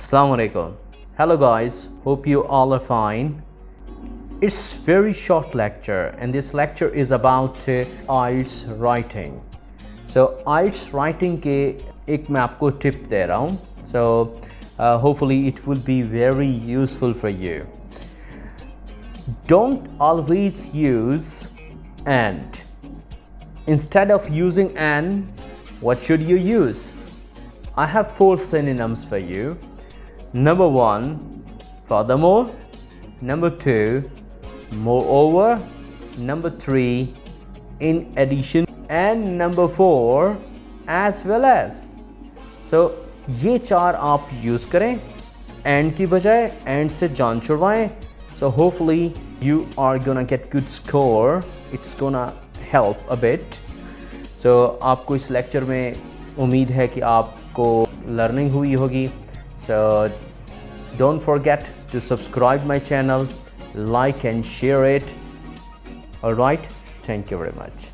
Assalamu alaikum. Hello guys, hope you all are fine. It's very short lecture and this lecture is about IELTS writing. So IELTS writing के एक मैं आपको tip दे रहा हूँ. So hopefully it will be very useful for you. Don't always use and. Instead of using and, what should you use? I have 4 synonyms for you. Number 1, furthermore. Number 2, moreover. Number 3, in addition. And number 4, as well as. So ये 4 आप use करें and की बजाय and से जान छुड़वाएं. So hopefully you are gonna get good score. It's gonna help a bit. So आपको इस lecture में उम्मीद है कि आपको लर्निंग हुई होगी. So don't forget to subscribe my channel, like and share it. All right, thank you very much.